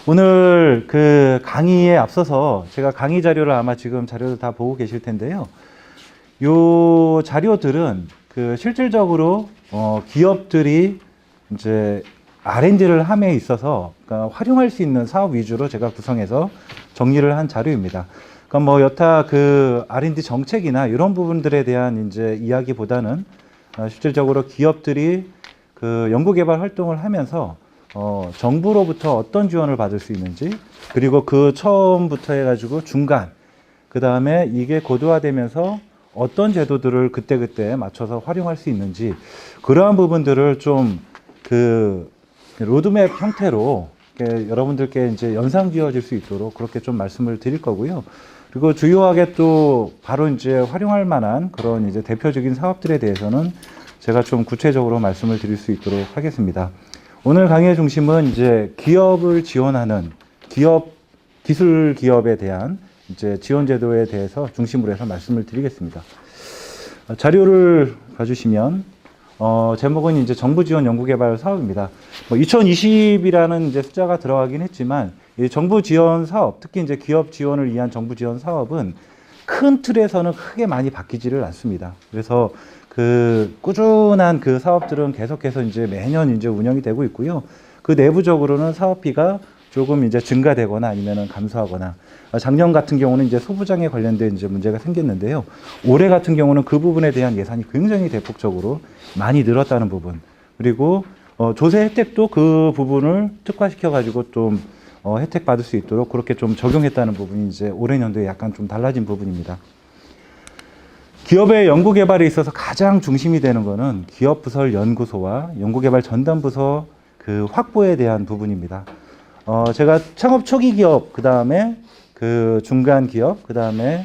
오늘 그 강의에 앞서서 제가 강의 자료를 아마 지금 자료를 다 보고 계실 텐데요. 요 자료들은 그 실질적으로 기업들이 이제 R&D를 함에 있어서 그러니까 활용할 수 있는 사업 위주로 제가 구성해서 정리를 한 자료입니다. 그러니까 뭐 여타 그 R&D 정책이나 이런 부분들에 대한 이제 이야기보다는 실질적으로 기업들이 그 연구개발 활동을 하면서 정부로부터 어떤 지원을 받을 수 있는지, 그리고 그 처음부터 해가지고 중간, 그 다음에 이게 고도화되면서 어떤 제도들을 그때그때 맞춰서 활용할 수 있는지, 그러한 부분들을 좀 그 로드맵 형태로 여러분들께 이제 연상 지어질 수 있도록 그렇게 좀 말씀을 드릴 거고요. 그리고 주요하게 또 바로 이제 활용할 만한 그런 이제 대표적인 사업들에 대해서는 제가 좀 구체적으로 말씀을 드릴 수 있도록 하겠습니다. 오늘 강의의 중심은 이제 기업을 지원하는 기술 기업에 대한 이제 지원 제도에 대해서 중심으로 해서 말씀을 드리겠습니다. 자료를 봐주시면 제목은 이제 정부 지원 연구개발 사업입니다. 2020이라는 이제 숫자가 들어가긴 했지만 이 정부 지원 사업, 특히 이제 기업 지원을 위한 정부 지원 사업은 큰 틀에서는 크게 많이 바뀌지를 않습니다. 그래서 그 꾸준한 그 사업들은 계속해서 이제 매년 이제 운영이 되고 있고요. 그 내부적으로는 사업비가 조금 이제 증가되거나 아니면은 감소하거나, 작년 같은 경우는 이제 소부장에 관련된 이제 문제가 생겼는데요. 올해 같은 경우는 그 부분에 대한 예산이 굉장히 대폭적으로 많이 늘었다는 부분, 그리고 조세 혜택도 그 부분을 특화시켜 가지고 좀 혜택 받을 수 있도록 그렇게 좀 적용했다는 부분이 이제 올해 년도에 약간 좀 달라진 부분입니다. 기업의 연구개발에 있어서 가장 중심이 되는 것은 기업부설 연구소와 연구개발 전담부서 그 확보에 대한 부분입니다. 제가 창업 초기 기업, 그 다음에 그 중간 기업, 그 다음에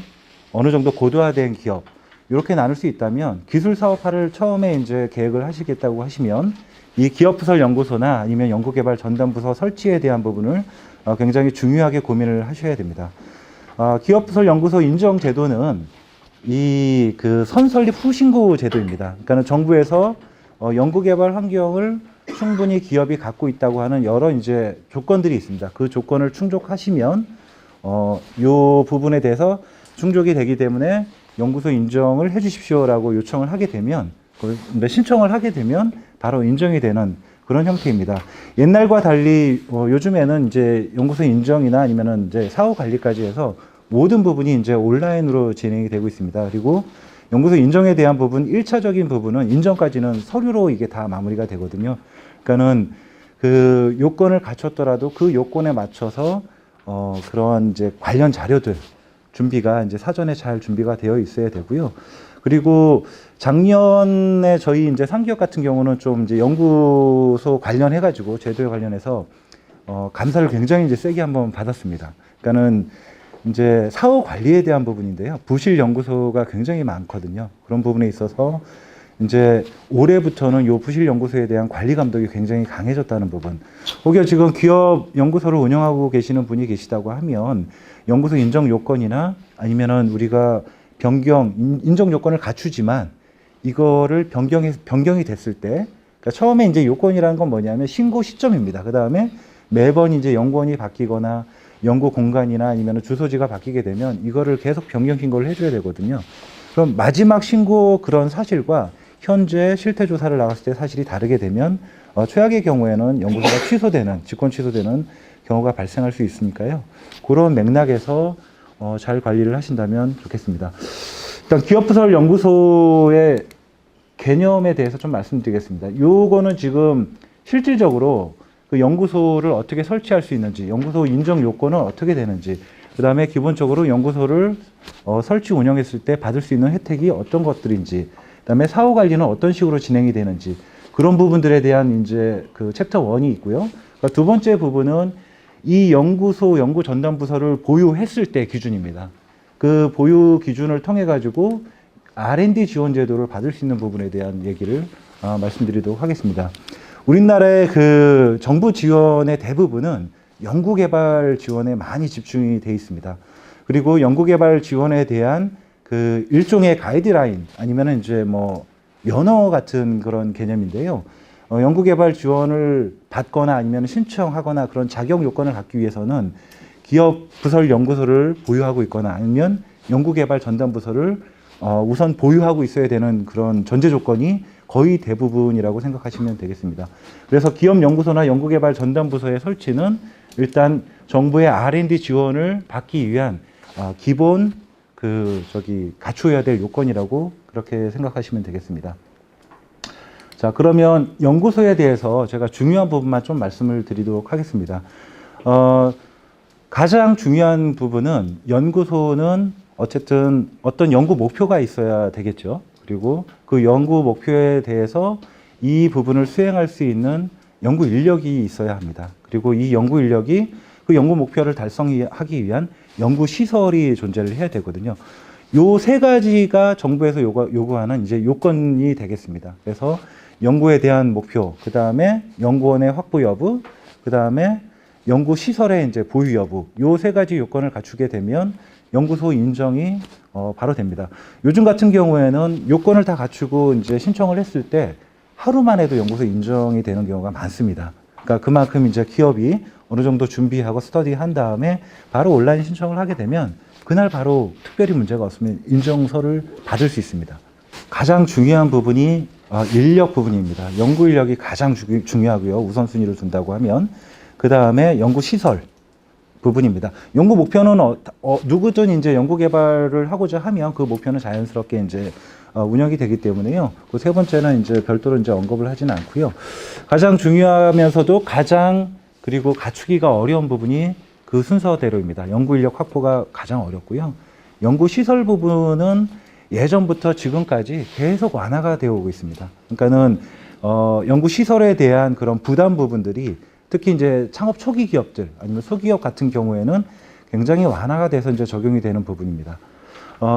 어느 정도 고도화된 기업, 이렇게 나눌 수 있다면 기술 사업화를 처음에 이제 계획을 하시겠다고 하시면 이 기업부설 연구소나 아니면 연구개발 전담부서 설치에 대한 부분을 굉장히 중요하게 고민을 하셔야 됩니다. 기업부설 연구소 인정 제도는 이 그 선설립 후 신고 제도입니다. 그러니까 정부에서 연구개발 환경을 충분히 기업이 갖고 있다고 하는 여러 이제 조건들이 있습니다. 그 조건을 충족하시면 요 부분에 대해서 충족이 되기 때문에 연구소 인정을 해주십시오라고 요청을 하게 되면, 신청을 하게 되면 바로 인정이 되는 그런 형태입니다. 옛날과 달리 요즘에는 이제 연구소 인정이나 아니면은 이제 사후 관리까지 해서 모든 부분이 이제 온라인으로 진행이 되고 있습니다. 그리고 연구소 인정에 대한 부분, 1차적인 부분은 인정까지는 서류로 이게 다 마무리가 되거든요. 그러니까는 그 요건을 갖췄더라도 그 요건에 맞춰서 그런 이제 관련 자료들 준비가 이제 사전에 잘 준비가 되어 있어야 되고요. 그리고 작년에 저희 이제 상기업 같은 경우는 좀 이제 연구소 관련해가지고 제도에 관련해서 감사를 굉장히 이제 세게 한번 받았습니다. 그러니까는 이제 사후 관리에 대한 부분인데요. 부실 연구소가 굉장히 많거든요. 그런 부분에 있어서 이제 올해부터는 요 부실 연구소에 대한 관리 감독이 굉장히 강해졌다는 부분. 혹여 지금 기업 연구소를 운영하고 계시는 분이 계시다고 하면 연구소 인정 요건이나 아니면은 우리가 인정 요건을 갖추지만 이거를 변경이 됐을 때, 그러니까 처음에 이제 요건이라는 건 뭐냐면 신고 시점입니다. 그 다음에 매번 이제 연구원이 바뀌거나 연구 공간이나 아니면 주소지가 바뀌게 되면 이거를 계속 변경 신고를 해줘야 되거든요. 그럼 마지막 신고 그런 사실과 현재 실태 조사를 나갔을 때 사실이 다르게 되면 최악의 경우에는 연구소가 직권 취소되는 경우가 발생할 수 있으니까요. 그런 맥락에서 잘 관리를 하신다면 좋겠습니다. 일단 기업부설 연구소의 개념에 대해서 좀 말씀드리겠습니다. 요거는 지금 실질적으로 그 연구소를 어떻게 설치할 수 있는지, 연구소 인정 요건은 어떻게 되는지, 그 다음에 기본적으로 연구소를 설치 운영했을 때 받을 수 있는 혜택이 어떤 것들인지, 그 다음에 사후 관리는 어떤 식으로 진행이 되는지, 그런 부분들에 대한 이제 그 챕터 1이 있고요. 그러니까 두 번째 부분은 이 연구소 연구 전담 부서를 보유했을 때 기준입니다. 그 보유 기준을 통해 가지고 R&D 지원 제도를 받을 수 있는 부분에 대한 얘기를 말씀드리도록 하겠습니다. 우리나라의 그 정부 지원의 대부분은 연구개발 지원에 많이 집중이 되어 있습니다. 그리고 연구개발 지원에 대한 그 일종의 가이드라인 아니면은 이제 뭐 면허 같은 그런 개념인데요. 연구개발 지원을 받거나 아니면 신청하거나 그런 자격 요건을 갖기 위해서는 기업 부설 연구소를 보유하고 있거나 아니면 연구개발 전담 부서를 우선 보유하고 있어야 되는 그런 전제 조건이 거의 대부분이라고 생각하시면 되겠습니다. 그래서 기업 연구소나 연구개발 전담 부서의 설치는 일단 정부의 R&D 지원을 받기 위한 기본 갖추어야 될 요건이라고 그렇게 생각하시면 되겠습니다. 자, 그러면 연구소에 대해서 제가 중요한 부분만 좀 말씀을 드리도록 하겠습니다. 가장 중요한 부분은 연구소는 어쨌든 어떤 연구 목표가 있어야 되겠죠. 그리고 그 연구 목표에 대해서 이 부분을 수행할 수 있는 연구 인력이 있어야 합니다. 그리고 이 연구 인력이 그 연구 목표를 달성하기 위한 연구 시설이 존재를 해야 되거든요. 요 세 가지가 정부에서 요구하는 이제 요건이 되겠습니다. 그래서 연구에 대한 목표, 그 다음에 연구원의 확보 여부, 그 다음에 연구 시설의 이제 보유 여부, 요 세 가지 요건을 갖추게 되면 연구소 인정이 바로 됩니다. 요즘 같은 경우에는 요건을 다 갖추고 이제 신청을 했을 때 하루만 해도 연구소 인정이 되는 경우가 많습니다. 그러니까 그만큼 이제 기업이 어느 정도 준비하고 스터디한 다음에 바로 온라인 신청을 하게 되면 그날 바로 특별히 문제가 없으면 인정서를 받을 수 있습니다. 가장 중요한 부분이 인력 부분입니다. 연구 인력이 가장 중요하고요. 우선순위를 둔다고 하면 그 다음에 연구 시설 부분입니다. 연구 목표는 누구든 이제 연구 개발을 하고자 하면 그 목표는 자연스럽게 이제 운영이 되기 때문에요. 그 세 번째는 이제 별도로 이제 언급을 하지는 않고요. 가장 중요하면서도 그리고 갖추기가 어려운 부분이 그 순서대로입니다. 연구 인력 확보가 가장 어렵고요. 연구 시설 부분은 예전부터 지금까지 계속 완화가 되어 오고 있습니다. 그러니까는 연구 시설에 대한 그런 부담 부분들이 특히 이제 창업 초기 기업들 아니면 소기업 같은 경우에는 굉장히 완화가 돼서 이제 적용이 되는 부분입니다.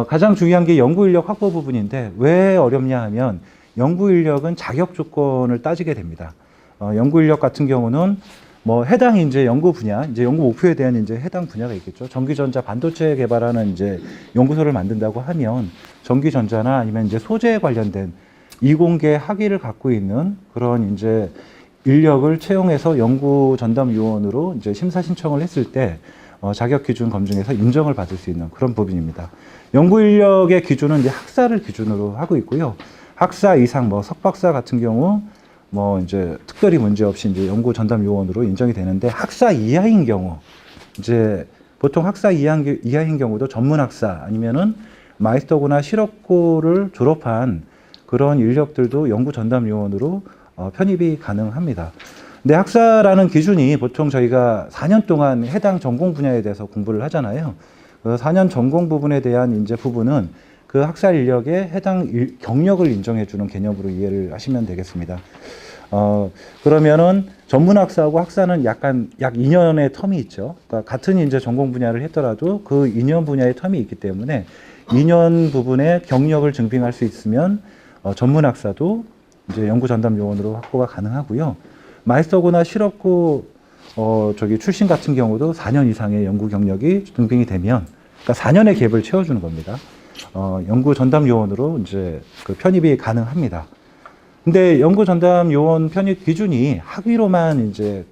가장 중요한 게 연구 인력 확보 부분인데 왜 어렵냐 하면 연구 인력은 자격 조건을 따지게 됩니다. 연구 인력 같은 경우는 뭐 해당 이제 연구 분야, 이제 연구 목표에 대한 이제 해당 분야가 있겠죠. 전기전자 반도체 개발하는 이제 연구소를 만든다고 하면 전기전자나 아니면 이제 소재에 관련된 이공계 학위를 갖고 있는 그런 이제 인력을 채용해서 연구 전담 요원으로 이제 심사 신청을 했을 때 자격 기준 검증에서 인정을 받을 수 있는 그런 부분입니다. 연구 인력의 기준은 이제 학사를 기준으로 하고 있고요. 학사 이상 뭐 석박사 같은 경우 뭐 이제 특별히 문제 없이 이제 연구 전담 요원으로 인정이 되는데 학사 이하인 경우 이제 보통 학사 이하인 경우도 전문 학사 아니면은 마이스터고나 실업고를 졸업한 그런 인력들도 연구 전담 요원으로 편입이 가능합니다. 근데 학사라는 기준이 보통 저희가 4년 동안 해당 전공 분야에 대해서 공부를 하잖아요. 그 4년 전공 부분에 대한 이제 부분은 그 학사 인력의 해당 경력을 인정해 주는 개념으로 이해를 하시면 되겠습니다. 그러면은 전문 학사하고 학사는 약 2년의 텀이 있죠. 그러니까 같은 이제 전공 분야를 했더라도 그 2년 분야의 텀이 있기 때문에 2년 부분의 경력을 증빙할 수 있으면 전문 학사도 이제 연구 전담 요원으로 확보가 가능하고요. 마이스터고나 실업고 출신 같은 경우도 4년 이상의 연구 경력이 증빙이 되면, 그러니까 4년의 갭을 채워주는 겁니다. 연구 전담 요원으로 이제 그 편입이 가능합니다. 근데 연구 전담 요원 편입 기준이 학위로만 이제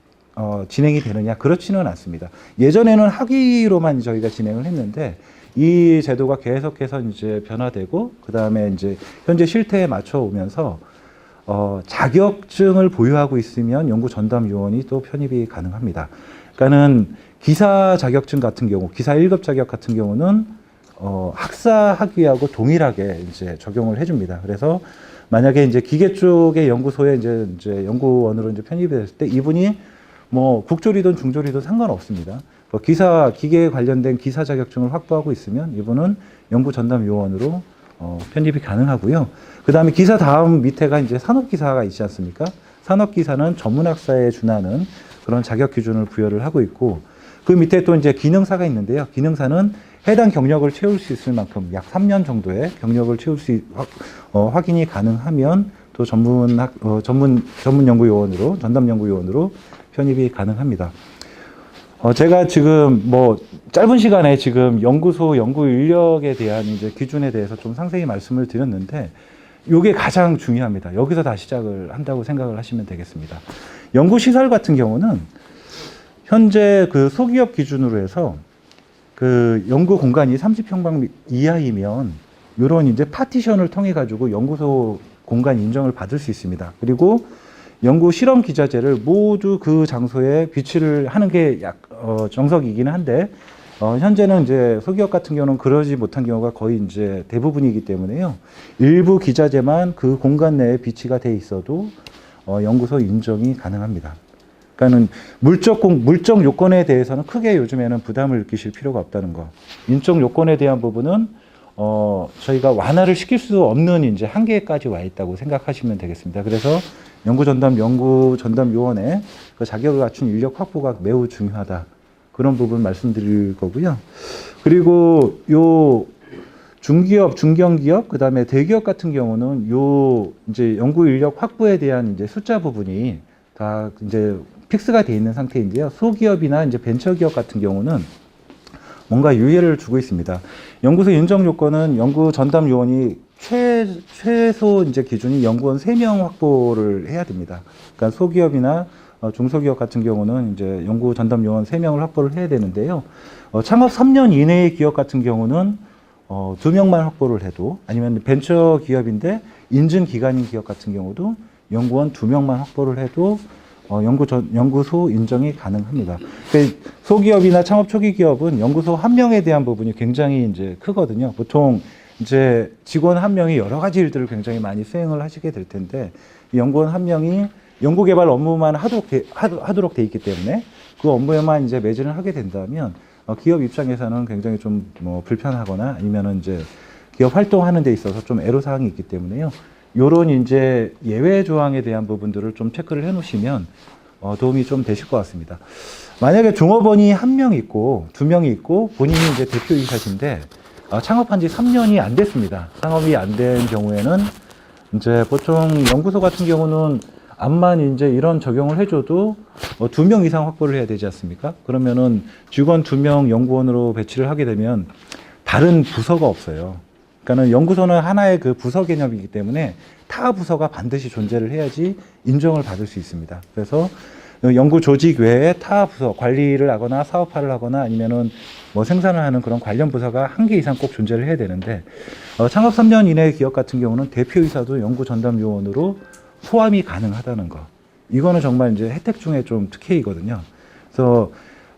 진행이 되느냐? 그렇지는 않습니다. 예전에는 학위로만 저희가 진행을 했는데 이 제도가 계속해서 이제 변화되고 그 다음에 이제 현재 실태에 맞춰 오면서 자격증을 보유하고 있으면 연구 전담 요원이 또 편입이 가능합니다. 그러니까는 기사 자격증 같은 경우, 기사 1급 자격 같은 경우는 학사 학위하고 동일하게 이제 적용을 해줍니다. 그래서 만약에 이제 기계 쪽의 연구소에 이제 연구원으로 이제 편입이 됐을 때 이분이 뭐 국조리든 중조리든 상관없습니다. 기계에 관련된 기사 자격증을 확보하고 있으면 이분은 연구 전담 요원으로 편입이 가능하고요. 그 다음에 기사 다음 밑에가 이제 산업기사가 있지 않습니까? 산업기사는 전문학사에 준하는 그런 자격 기준을 부여를 하고 있고, 그 밑에 또 이제 기능사가 있는데요. 기능사는 해당 경력을 채울 수 있을 만큼 약 3년 정도의 경력을 채울 수 확인이 가능하면 또 전문 연구 요원으로, 전담 연구 요원으로 편입이 가능합니다. 제가 지금 뭐 짧은 시간에 지금 연구소 연구 인력에 대한 이제 기준에 대해서 좀 상세히 말씀을 드렸는데, 이게 가장 중요합니다. 여기서 다 시작을 한다고 생각을 하시면 되겠습니다. 연구시설 같은 경우는 현재 그 소기업 기준으로 해서 그 연구 공간이 30평방 이하이면 이런 이제 파티션을 통해 가지고 연구소 공간 인정을 받을 수 있습니다. 그리고 연구 실험 기자재를 모두 그 장소에 비치를 하는 게 정석이기는 한데 현재는 이제 소기업 같은 경우는 그러지 못한 경우가 거의 이제 대부분이기 때문에요. 일부 기자재만 그 공간 내에 비치가 돼 있어도 연구소 인정이 가능합니다. 그러니까는 물적 요건에 대해서는 크게 요즘에는 부담을 느끼실 필요가 없다는 거. 인적 요건에 대한 부분은 저희가 완화를 시킬 수 없는 이제 한계까지 와 있다고 생각하시면 되겠습니다. 그래서 연구전담요원의 그 자격을 갖춘 인력 확보가 매우 중요하다. 그런 부분 말씀드릴 거고요. 그리고 요 중기업, 중견기업, 그 다음에 대기업 같은 경우는 요 이제 연구 인력 확보에 대한 이제 숫자 부분이 다 이제 픽스가 돼 있는 상태인데요. 소기업이나 이제 벤처기업 같은 경우는 뭔가 유예를 주고 있습니다. 연구소 인정 요건은 연구 전담 요원이 최소 이제 기준이 연구원 3명 확보를 해야 됩니다. 그러니까 소기업이나 중소기업 같은 경우는 이제 연구 전담 요원 3명을 확보를 해야 되는데요. 창업 3년 이내의 기업 같은 경우는 2명만 확보를 해도, 아니면 벤처 기업인데 인증 기간인 기업 같은 경우도 연구원 2명만 확보를 해도 연구소 인정이 가능합니다. 그러니까 소기업이나 창업 초기 기업은 연구소 1명에 대한 부분이 굉장히 이제 크거든요. 보통 이제 직원 1명이 여러 가지 일들을 굉장히 많이 수행을 하시게 될 텐데, 연구원 1명이 연구개발 업무만 하도록 돼 있기 때문에 그 업무에만 이제 매진을 하게 된다면 기업 입장에서는 굉장히 좀 불편하거나 아니면은 이제 기업 활동하는 데 있어서 좀 애로사항이 있기 때문에요. 요런 이제 예외 조항에 대한 부분들을 좀 체크를 해 놓으시면 도움이 좀 되실 것 같습니다. 만약에 종업원이 1명 있고 2명이 있고 본인이 이제 대표이사신데 창업한 지 3년이 안 됐습니다. 창업이 안 된 경우에는 이제 보통 연구소 같은 경우는 암만 이제 이런 적용을 해줘도 2명 이상 확보를 해야 되지 않습니까? 그러면은 직원 2명 연구원으로 배치를 하게 되면 다른 부서가 없어요. 그러니까는 연구소는 하나의 그 부서 개념이기 때문에 타 부서가 반드시 존재를 해야지 인정을 받을 수 있습니다. 그래서 연구 조직 외에 타 부서, 관리를 하거나 사업화를 하거나 아니면은 생산을 하는 그런 관련 부서가 1개 이상 꼭 존재를 해야 되는데, 창업 3년 이내의 기업 같은 경우는 대표이사도 연구 전담 요원으로 포함이 가능하다는 거. 이거는 정말 이제 혜택 중에 좀 특혜이거든요. 그래서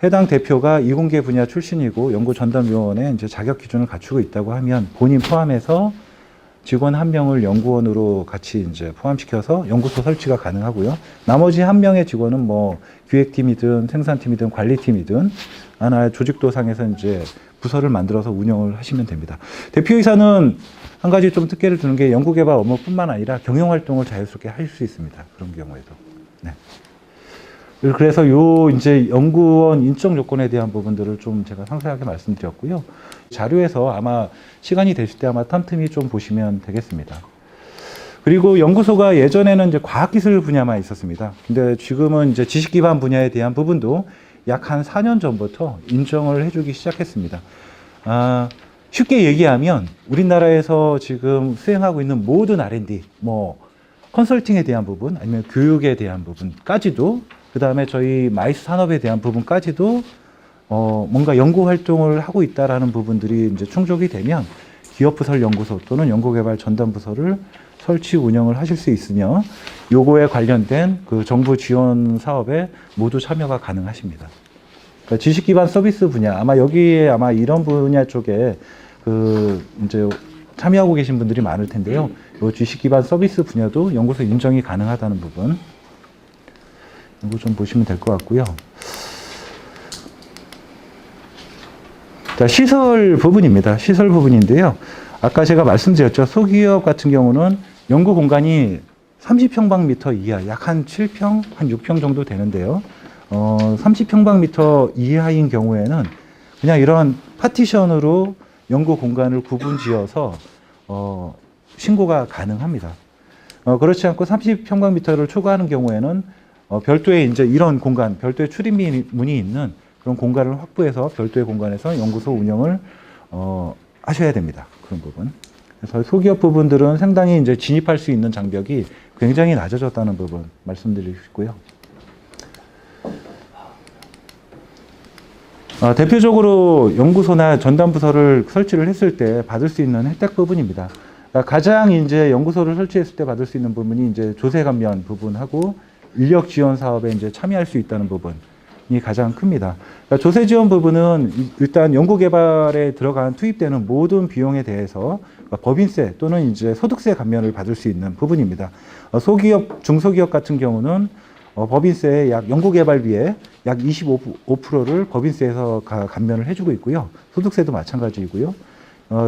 해당 대표가 이공계 분야 출신이고 연구 전담 요원의 이제 자격 기준을 갖추고 있다고 하면 본인 포함해서 직원 1명을 연구원으로 같이 이제 포함시켜서 연구소 설치가 가능하고요. 나머지 1명의 직원은 기획팀이든 생산팀이든 관리팀이든 하나의 조직도상에서 이제 부서를 만들어서 운영을 하시면 됩니다. 대표이사는 한 가지 좀 특혜를 주는 게 연구개발 업무뿐만 아니라 경영활동을 자유스럽게 할 수 있습니다. 그런 경우에도. 네. 그래서 요 이제 연구원 인적 요건에 대한 부분들을 좀 제가 상세하게 말씀드렸고요. 자료에서 아마 시간이 되실 때 아마 틈틈이 좀 보시면 되겠습니다. 그리고 연구소가 예전에는 이제 과학기술 분야만 있었습니다. 근데 지금은 이제 지식기반 분야에 대한 부분도 약 한 4년 전부터 인정을 해주기 시작했습니다. 쉽게 얘기하면 우리나라에서 지금 수행하고 있는 모든 R&D, 컨설팅에 대한 부분, 아니면 교육에 대한 부분까지도, 그 다음에 저희 마이스 산업에 대한 부분까지도 뭔가 연구 활동을 하고 있다라는 부분들이 이제 충족이 되면 기업부설 연구소 또는 연구개발 전담부서를 설치 운영을 하실 수 있으며 요거에 관련된 그 정부 지원 사업에 모두 참여가 가능하십니다. 그러니까 지식기반 서비스 분야, 아마 여기에 아마 이런 분야 쪽에 이제 참여하고 계신 분들이 많을 텐데요. 이 지식기반 서비스 분야도 연구소 인정이 가능하다는 부분, 이거 좀 보시면 될 것 같고요. 자, 시설 부분입니다. 시설 부분인데요. 아까 제가 말씀드렸죠. 소기업 같은 경우는 연구 공간이 30평방미터 이하, 약 한 7평, 한 6평 정도 되는데요. 30평방미터 이하인 경우에는 그냥 이런 파티션으로 연구 공간을 구분 지어서 신고가 가능합니다. 그렇지 않고 30평방미터를 초과하는 경우에는 별도의 이제 이런 공간, 별도의 출입문이 있는 그런 공간을 확보해서 별도의 공간에서 연구소 운영을 하셔야 됩니다. 그런 부분. 그래서 소기업 부분들은 상당히 이제 진입할 수 있는 장벽이 굉장히 낮아졌다는 부분 말씀드리고 싶고요. 대표적으로 연구소나 전담부서를 설치를 했을 때 받을 수 있는 혜택 부분입니다. 그러니까 가장 이제 연구소를 설치했을 때 받을 수 있는 부분이 이제 조세 감면 부분하고 인력 지원 사업에 이제 참여할 수 있다는 부분이 가장 큽니다. 그러니까 조세 지원 부분은 일단 연구 개발에 들어간 투입되는 모든 비용에 대해서 법인세 또는 이제 소득세 감면을 받을 수 있는 부분입니다. 소기업, 중소기업 같은 경우는 법인세의 약 연구개발비의 약 25%를 법인세에서 감면을 해주고 있고요. 소득세도 마찬가지이고요.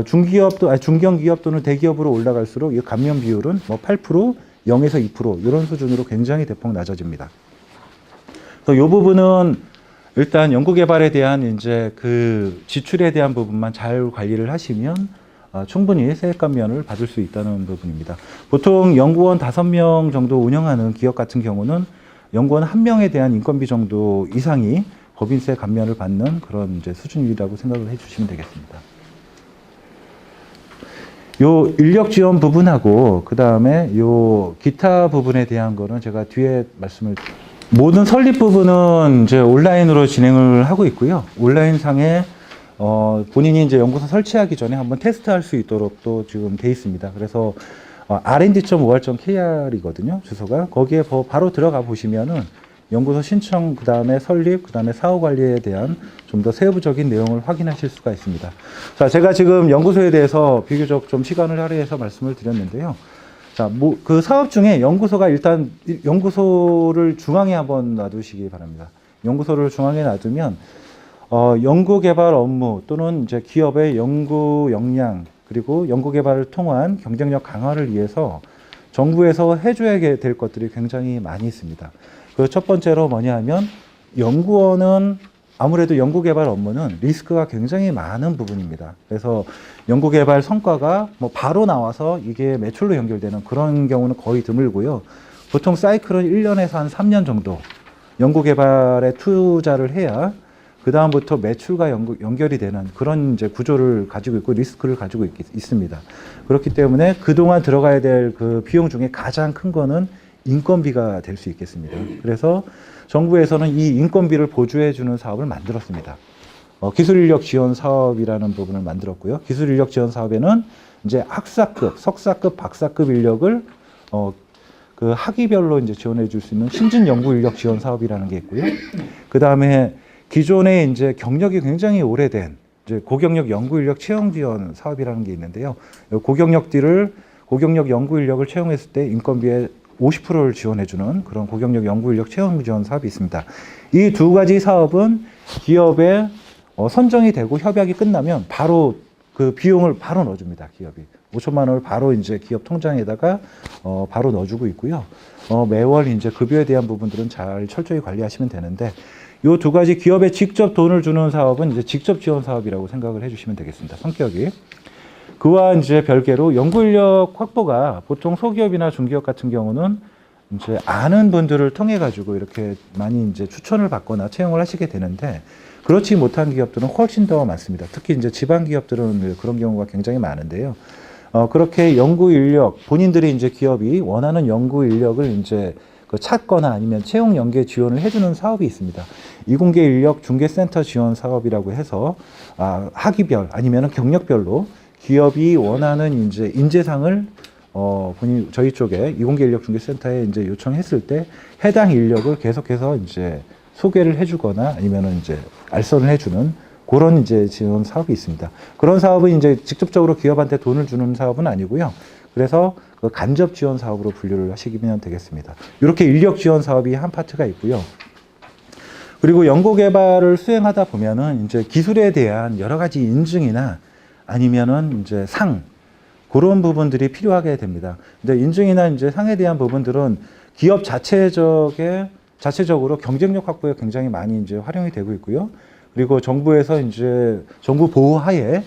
중기업도 중견기업 또는 대기업으로 올라갈수록 이 감면 비율은 뭐 8%, 0에서 2% 이런 수준으로 굉장히 대폭 낮아집니다. 그래서 이 부분은 일단 연구개발에 대한 이제 그 지출에 대한 부분만 잘 관리를 하시면 충분히 세액 감면을 받을 수 있다는 부분입니다. 보통 연구원 5명 정도 운영하는 기업 같은 경우는 연구원 1명에 대한 인건비 정도 이상이 법인세 감면을 받는 그런 이제 수준이라고 생각을 해주시면 되겠습니다. 요 인력 지원 부분하고 그 다음에 요 기타 부분에 대한 거는 제가 뒤에 말씀을 모든 설립 부분은 이제 온라인으로 진행을 하고 있고요. 온라인 상에 본인이 이제 연구소 설치하기 전에 한번 테스트할 수 있도록 또 지금 돼 있습니다. 그래서 rnd.or.kr이거든요. 주소가. 거기에 바로 들어가 보시면은 연구소 신청, 그 다음에 설립, 그 다음에 사후 관리에 대한 좀 더 세부적인 내용을 확인하실 수가 있습니다. 자, 제가 지금 연구소에 대해서 비교적 좀 시간을 할애해서 말씀을 드렸는데요. 자, 그 사업 중에 연구소가 일단 연구소를 중앙에 한번 놔두시기 바랍니다. 연구소를 중앙에 놔두면 연구 개발 업무 또는 이제 기업의 연구 역량 그리고 연구 개발을 통한 경쟁력 강화를 위해서 정부에서 해줘야 될 것들이 굉장히 많이 있습니다. 그 첫 번째로 뭐냐 하면 연구원은 아무래도 연구 개발 업무는 리스크가 굉장히 많은 부분입니다. 그래서 연구 개발 성과가 뭐 바로 나와서 이게 매출로 연결되는 그런 경우는 거의 드물고요. 보통 사이클은 1년에서 한 3년 정도 연구 개발에 투자를 해야 그 다음부터 매출과 연결이 되는 그런 이제 구조를 가지고 있고 리스크를 가지고 있습니다. 그렇기 때문에 그동안 들어가야 될 그 비용 중에 가장 큰 거는 인건비가 될 수 있겠습니다. 그래서 정부에서는 이 인건비를 보조해주는 사업을 만들었습니다. 기술인력 지원 사업이라는 부분을 만들었고요. 기술인력 지원 사업에는 이제 학사급, 석사급, 박사급 인력을 그 학위별로 이제 지원해 줄 수 있는 신진 연구 인력 지원 사업이라는 게 있고요. 그 다음에 기존에 이제 경력이 굉장히 오래된 이제 고경력 연구 인력 채용 지원 사업이라는 게 있는데요. 고경력 연구 인력을 채용했을 때 인건비의 50%를 지원해주는 그런 고경력 연구 인력 채용 지원 사업이 있습니다. 이 두 가지 사업은 기업에 선정이 되고 협약이 끝나면 바로 그 비용을 바로 넣어줍니다. 기업이 5천만 원을 바로 이제 기업 통장에다가 바로 넣어주고 있고요. 매월 이제 급여에 대한 부분들은 잘 철저히 관리하시면 되는데 이 두 가지 기업에 직접 돈을 주는 사업은 이제 직접 지원 사업이라고 생각을 해주시면 되겠습니다. 성격이. 그와 이제 별개로 연구 인력 확보가 보통 소기업이나 중기업 같은 경우는 이제 아는 분들을 통해 가지고 이렇게 많이 이제 추천을 받거나 채용을 하시게 되는데 그렇지 못한 기업들은 훨씬 더 많습니다. 특히 이제 지방 기업들은 그런 경우가 굉장히 많은데요. 그렇게 연구 인력 본인들이 이제 기업이 원하는 연구 인력을 이제 찾거나 아니면 채용 연계 지원을 해주는 사업이 있습니다. 이공계 인력 중개센터 지원 사업이라고 해서 학위별 아니면 경력별로 기업이 원하는 이제 인재상을 저희 쪽에 이공계 인력 중개센터에 이제 요청했을 때 해당 인력을 계속해서 이제 소개를 해주거나 아니면은 이제 알선을 해주는 그런 이제 지원 사업이 있습니다. 그런 사업은 이제 직접적으로 기업한테 돈을 주는 사업은 아니고요. 그래서 그 간접 지원 사업으로 분류를 하시면 되겠습니다. 이렇게 인력 지원 사업이 한 파트가 있고요. 그리고 연구 개발을 수행하다 보면은 이제 기술에 대한 여러 가지 인증이나 아니면은 이제 상 그런 부분들이 필요하게 됩니다. 근데 인증이나 이제 상에 대한 부분들은 기업 자체적으로 경쟁력 확보에 굉장히 많이 이제 활용이 되고 있고요. 그리고 정부에서 이제 정부 보호하에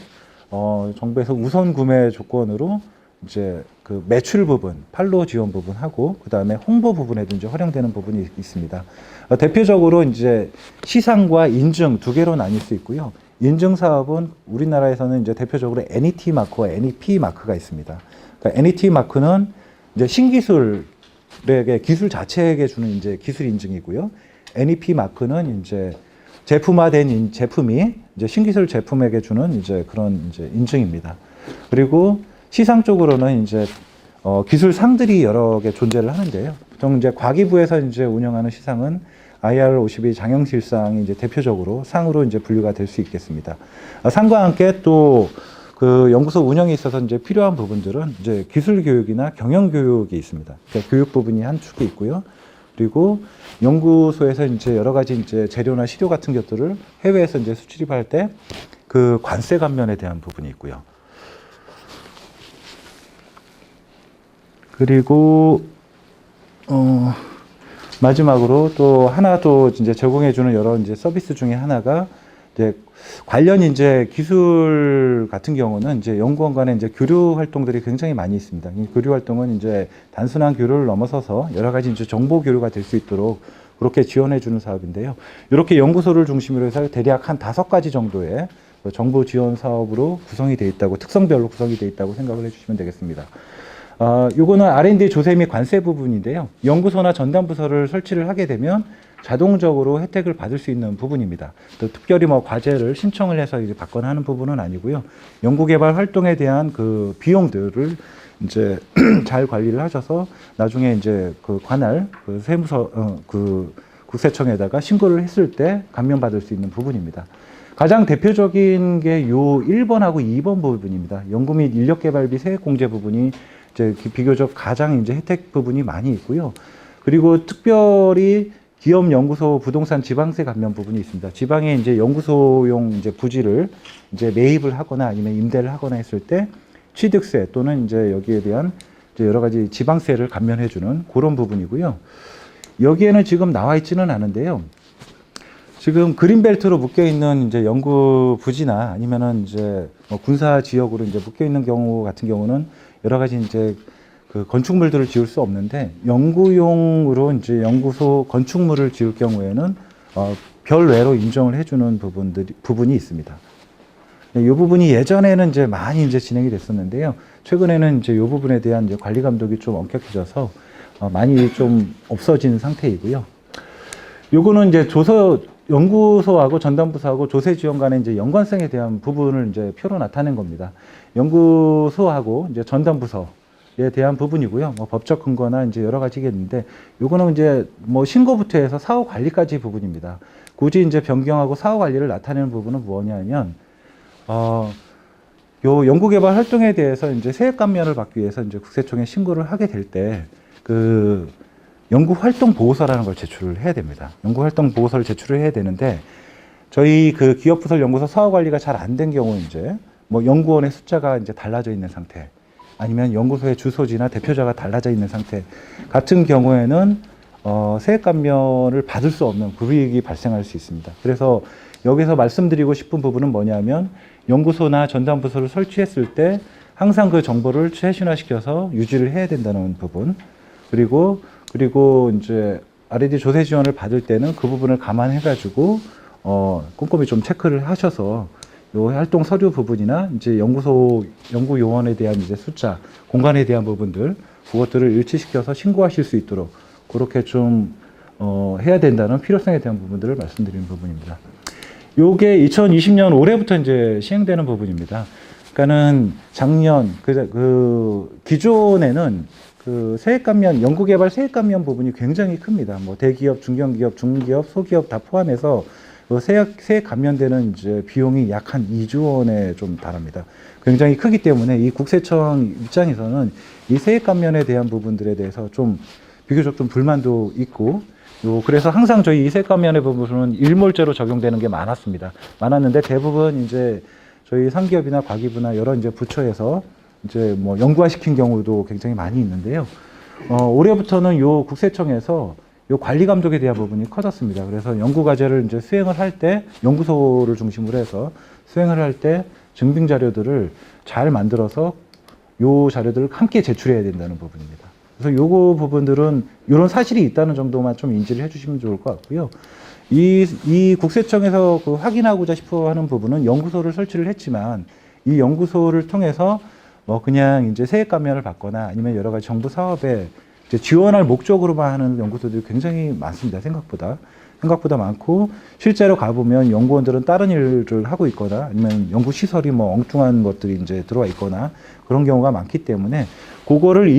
정부에서 우선 구매 조건으로 이제 그 매출 부분, 판로 지원 부분하고 그 다음에 홍보 부분에도 이제 활용되는 부분이 있습니다. 대표적으로 이제 시상과 인증 두 개로 나뉠 수 있고요. 인증 사업은 우리나라에서는 이제 대표적으로 NET 마크와 NEP 마크가 있습니다. 그러니까 NET 마크는 이제 신기술에게 기술 자체에게 주는 이제 기술 인증이고요. NEP 마크는 이제 제품화된 제품이 이제 신기술 제품에게 주는 이제 그런 이제 인증입니다. 그리고 시상 쪽으로는 이제 기술상들이 여러 개 존재를 하는데요. 보통 이제 과기부에서 이제 운영하는 시상은 IR52 장영실상이 이제 대표적으로 상으로 이제 분류가 될 수 있겠습니다. 상과 함께 또 그 연구소 운영에 있어서 이제 필요한 부분들은 이제 기술 교육이나 경영 교육이 있습니다. 그러니까 교육 부분이 한 축이 있고요. 그리고 연구소에서 이제 여러 가지 이제 재료나 시료 같은 것들을 해외에서 이제 수출입할 때 그 관세 감면에 대한 부분이 있고요. 그리고 마지막으로 또 하나 또 이제 제공해주는 여러 이제 서비스 중에 하나가 이제 관련 이제 기술 같은 경우는 이제 연구원 간의 이제 교류 활동들이 굉장히 많이 있습니다. 이 교류 활동은 이제 단순한 교류를 넘어서서 여러 가지 이제 정보 교류가 될 수 있도록 그렇게 지원해주는 사업인데요. 이렇게 연구소를 중심으로 해서 대략 한 5가지 정도의 정보 지원 사업으로 구성이 되어 있다고, 특성별로 구성이 되어 있다고 생각을 해주시면 되겠습니다. 요거는 R&D 조세 및 관세 부분인데요. 연구소나 전담부서를 설치를 하게 되면 자동적으로 혜택을 받을 수 있는 부분입니다. 또 특별히 뭐 과제를 신청을 해서 이제 받거나 하는 부분은 아니고요. 연구개발 활동에 대한 그 비용들을 이제 잘 관리를 하셔서 나중에 이제 그 관할 그 세무서 그 국세청에다가 신고를 했을 때 감면받을 수 있는 부분입니다. 가장 대표적인 게 요 1번하고 2번 부분입니다. 연구 및 인력개발비 세액공제 부분이 이제 비교적 가장 이제 혜택 부분이 많이 있고요. 그리고 특별히 기업 연구소 부동산 지방세 감면 부분이 있습니다. 지방에 이제 연구소용 이제 부지를 이제 매입을 하거나 아니면 임대를 하거나 했을 때 취득세 또는 이제 여기에 대한 이제 여러 가지 지방세를 감면해주는 그런 부분이고요. 여기에는 지금 나와 있지는 않은데요. 지금 그린벨트로 묶여 있는 이제 연구 부지나 아니면은 이제 뭐 군사 지역으로 이제 묶여 있는 경우 같은 경우는 여러 가지 이제 그 건축물들을 지을 수 없는데 연구용으로 이제 연구소 건축물을 지을 경우에는 별외로 인정을 해주는 부분이 있습니다. 이 부분이 예전에는 이제 많이 이제 진행이 됐었는데요. 최근에는 이제 이 부분에 대한 이제 관리 감독이 좀 엄격해져서 많이 좀 없어진 상태이고요. 요거는 이제 연구소하고 전담부서하고 조세 지원 간의 이제 연관성에 대한 부분을 이제 표로 나타낸 겁니다. 연구소하고 이제 전담부서에 대한 부분이고요. 뭐 법적 근거나 이제 여러 가지겠는데, 요거는 이제 뭐 신고부터 해서 사후 관리까지 부분입니다. 굳이 이제 변경하고 사후 관리를 나타내는 부분은 뭐냐면, 요 연구개발 활동에 대해서 이제 세액 감면을 받기 위해서 이제 국세청에 신고를 하게 될 때, 그 연구활동 보고서라는 걸 제출을 해야 됩니다. 연구활동 보고서를 제출을 해야 되는데, 저희 그 기업부설 연구소 사후 관리가 잘 안 된 경우 이제 뭐 연구원의 숫자가 이제 달라져 있는 상태, 아니면 연구소의 주소지나 대표자가 달라져 있는 상태 같은 경우에는 세액 감면을 받을 수 없는 불이익이 발생할 수 있습니다. 그래서 여기서 말씀드리고 싶은 부분은 뭐냐면, 연구소나 전담부서를 설치했을 때 항상 그 정보를 최신화시켜서 유지를 해야 된다는 부분, 그리고 이제 R&D 조세 지원을 받을 때는 그 부분을 감안해가지고 꼼꼼히 좀 체크를 하셔서 요 활동 서류 부분이나 이제 연구 요원에 대한 이제 숫자, 공간에 대한 부분들, 그것들을 일치시켜서 신고하실 수 있도록 그렇게 좀 해야 된다는 필요성에 대한 부분들을 말씀드리는 부분입니다. 요게 2020년 올해부터 이제 시행되는 부분입니다. 그러니까는 작년 기존에는 그 세액 감면, 연구개발 세액 감면 부분이 굉장히 큽니다. 뭐 대기업, 중견기업, 중기업, 소기업 다 포함해서 그 세액 감면되는 이제 비용이 약 한 2조 원에 좀 달합니다. 굉장히 크기 때문에 이 국세청 입장에서는 이 세액 감면에 대한 부분들에 대해서 좀 비교적 좀 불만도 있고, 그래서 항상 저희 이 세액 감면의 부분은 일몰제로 적용되는 게 많았는데 대부분 이제 저희 상기업이나 과기부나 여러 이제 부처에서 이제 뭐 영구화시킨 경우도 굉장히 많이 있는데요. 올해부터는 요 국세청에서 요 관리 감독에 대한 부분이 커졌습니다. 그래서 연구 과제를 이제 수행을 할 때, 연구소를 중심으로 해서 수행을 할 때 증빙 자료들을 잘 만들어서 요 자료들을 함께 제출해야 된다는 부분입니다. 그래서 요거 부분들은 이런 사실이 있다는 정도만 좀 인지를 해주시면 좋을 것 같고요. 이 국세청에서 그 확인하고자 싶어 하는 부분은 연구소를 설치를 했지만, 이 연구소를 통해서 뭐 그냥 이제 세액 감면을 받거나 아니면 여러 가지 정부 사업에 이제 지원할 목적으로만 하는 연구소들이 굉장히 많습니다. 생각보다. 생각보다 많고, 실제로 가보면 연구원들은 다른 일을 하고 있거나 아니면 연구 시설이 뭐 엉뚱한 것들이 이제 들어와 있거나 그런 경우가 많기 때문에 그거를